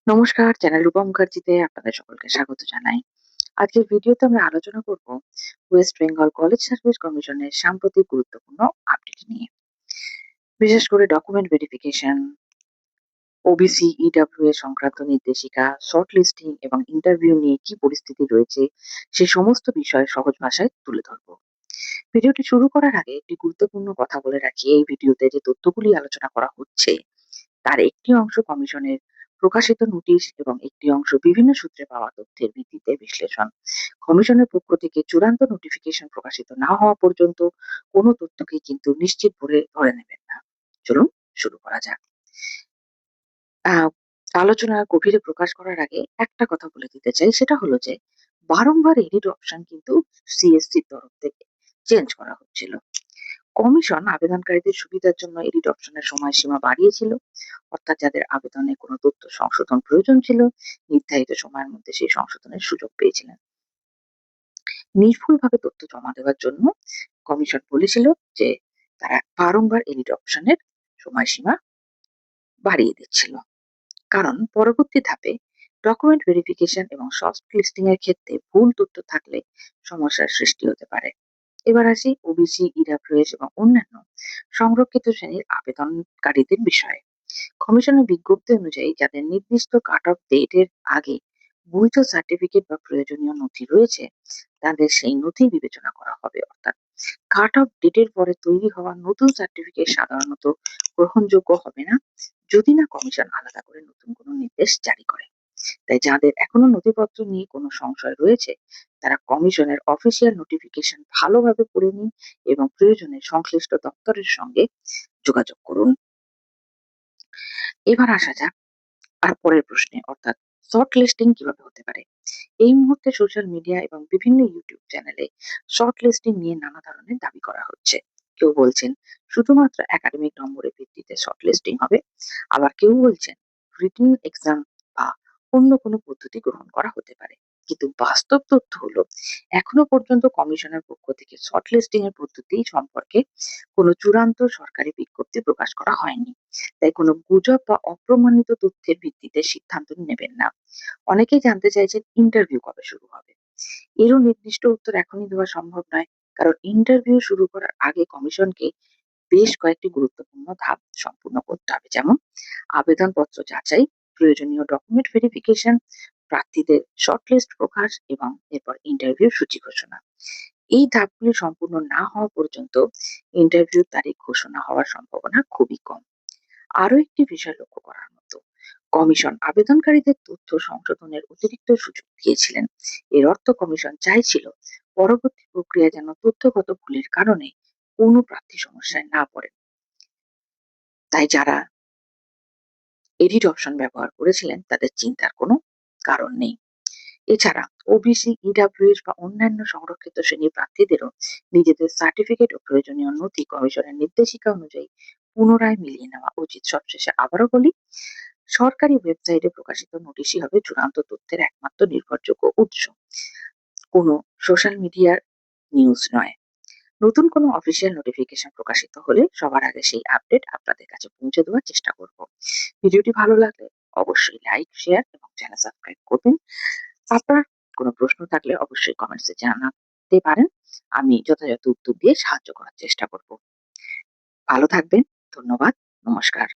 নমস্কার, চ্যানেল রূপা মুখার্জিতে আপনাদের সকলকে স্বাগত জানাই। আজকের ভিডিওতে আমরা আলোচনা করব ওয়েস্ট বেঙ্গল কলেজ সার্ভিস কমিশনের সাম্প্রতিক গুরুত্বপূর্ণ আপডেট নিয়ে। বিশেষ করে ডকুমেন্ট ভেরিফিকেশন, ওবিসি, ইডব্লিউএ সংক্রান্ত নির্দেশিকা, শর্ট লিস্টিং এবং ইন্টারভিউ নিয়ে কি পরিস্থিতি রয়েছে সেই সমস্ত বিষয় সহজ ভাষায় তুলে ধরব। ভিডিওটি শুরু করার আগে একটি গুরুত্বপূর্ণ কথা বলে রাখি, এই ভিডিওতে যে তথ্যগুলি আলোচনা করা হচ্ছে তার একটি অংশ কমিশনের প্রকাশিত নোটিশ এবং একটি অংশ বিভিন্ন সূত্রে পাওয়া তথ্যের ভিত্তিতে বিশ্লেষণ। কমিশনের পক্ষ থেকে চূড়ান্ত নোটিফিকেশন প্রকাশিত না হওয়া পর্যন্ত কোনো তথ্যকে কিন্তু নিশ্চিত করে ধরে নেবেন না। চলুন শুরু করা যাক। আহ আলোচনা গভীরে প্রকাশ করার আগে একটা কথা বলে দিতে চাই, সেটা হলো যে বারংবার এডিট অপশন কিন্তু সিএসসির তরফ থেকে চেঞ্জ করা হচ্ছিল। কমিশন আবেদনকারীদের সুবিধার জন্য এডিট অপশনের সময়সীমা বাড়িয়েছিল, অর্থাৎ যাদের আবেদনে কোনো তথ্য সংশোধন প্রয়োজন ছিল নির্ধারিত সময়ের মধ্যে সেই সংশোধনের সুযোগ পেয়েছিলেন। নির্ভুলভাবে তথ্য জমা দেওয়ার জন্য কমিশন বলেছিল যে তারা বারংবার এডিট অপশনের সময়সীমা বাড়িয়ে দিচ্ছিল, কারণ পরবর্তী ধাপে ডকুমেন্ট ভেরিফিকেশন এবং শর্ট লিস্টিং এর ক্ষেত্রে ভুল তথ্য থাকলে সমস্যার সৃষ্টি হতে পারে। এবার আসি ওবিসি, ইডব্লিউএস এবং অন্যান্য সংরক্ষিত শ্রেণীর আবেদনকারীদের বিষয়ে। কমিশনের বিজ্ঞপ্তি অনুযায়ী যাদের নির্দিষ্ট কাট অফ ডেটের আগে বৈধ সার্টিফিকেট বা প্রয়োজনীয় নথি রয়েছে তাদের সেই নথি বিবেচনা করা হবে, অর্থাৎ কাট অফ ডেটের পরে তৈরি হওয়া নতুন সার্টিফিকেট সাধারণত গ্রহণযোগ্য হবে না, যদি না কমিশন আলাদা করে নতুন কোনো নির্দেশ জারি করে। তাই যাদের এখনো নথিপত্র নিয়ে কোনো সংশয় রয়েছে তারা কমিশনের অফিসিয়াল নোটিফিকেশন ভালোভাবে পড়ে নিন এবং প্রয়োজনে সংশ্লিষ্ট দপ্তরের সঙ্গে যোগাযোগ করুন। এবার আসা যাক আর পরের প্রশ্নে, অর্থাৎ শর্ট লিস্টিং কিভাবে হতে পারে। এই মুহূর্তে সোশ্যাল মিডিয়া এবং বিভিন্ন ইউটিউব চ্যানেলে শর্ট লিস্টিং নিয়ে নানা ধরনের দাবি করা হচ্ছে। কেউ বলছেন শুধুমাত্র একাডেমিক নম্বরের ভিত্তিতে শর্ট লিস্টিং হবে, আবার কেউ বলছেন রিটেন এক্সাম বা অন্য কোনো পদ্ধতি গ্রহণ করা হতে পারে। কিন্তু বাস্তব তথ্য হলো এখনো পর্যন্ত কমিশনের পক্ষ থেকে শর্ট লিস্টিং এর পদ্ধতি সম্পর্কে কোনো চূড়ান্ত সরকারি বিজ্ঞপ্তি প্রকাশ করা হয়নি। তাই কোনো গুজব বা অপ্রমাণিত তথ্যের ভিত্তিতে সিদ্ধান্ত নেবেন না। অনেকেই জানতে চাইছেন ইন্টারভিউ কবে শুরু হবে। এরও নির্দিষ্ট উত্তর এখনই দেওয়া সম্ভব নয়, কারণ ইন্টারভিউ শুরু করার আগে কমিশনকে বেশ কয়েকটি গুরুত্বপূর্ণ ধাপ সম্পূর্ণ করতে হবে, যেমন আবেদনপত্র যাচাই, প্রয়োজনীয় ডকুমেন্ট ভেরিফিকেশন, প্রার্থীদের শর্টলিস্ট প্রকাশ এবং এরপর ইন্টারভিউ সূচি ঘোষণা। এই ধাপগুলি সম্পূর্ণ না হওয়া পর্যন্ত ইন্টারভিউ তারিখ ঘোষণা হওয়ার সম্ভাবনা খুবই কম। আরো একটি বিষয় লক্ষ্য করার মতো, কমিশন আবেদনকারীদের তথ্য সংশোধনের অতিরিক্ত সুযোগ দিয়েছিলেন। এর অর্থ কমিশন চাইছিল পরবর্তী প্রক্রিয়া যেন তথ্যগত ভুলের কারণে কোনো প্রার্থী সমস্যায় না পড়েন। তাই যারা এডিট অপশন ব্যবহার করেছিলেন তাদের চিন্তার কোনো কারণ নেই। এছাড়া ওবিসি, ইডব্লিউএস বা অন্যান্য সংরক্ষিত শ্রেণীর প্রার্থীদেরও নিজেদের সার্টিফিকেট ও প্রয়োজনীয় নথি কমিশনের নির্দেশিকা অনুযায়ী পুনরায় মিলিয়ে নেওয়া উচিত। সবশেষে আবারও বলি, সরকারি ওয়েবসাইটে প্রকাশিত নোটিশই হবে চূড়ান্ত তথ্যের একমাত্র নির্ভরযোগ্য উৎস, কোনো সোশ্যাল মিডিয়ার নিউজ নয়। নতুন কোনো অফিসিয়াল নোটিফিকেশন প্রকাশিত হলে সবার আগে সেই আপডেট আপনাদের কাছে পৌঁছে দেওয়ার চেষ্টা করব। ভিডিওটি ভালো লাগলে অবশ্যই লাইক, শেয়ার এবং চ্যানেল সাবস্ক্রাইব করবেন। আপনার কোনো প্রশ্ন থাকলে অবশ্যই কমেন্টসে জানাতে পারেন, আমি যথাযথ উত্তর দিয়ে সাহায্য করার চেষ্টা করব। ভালো থাকবেন। ধন্যবাদ। নমস্কার।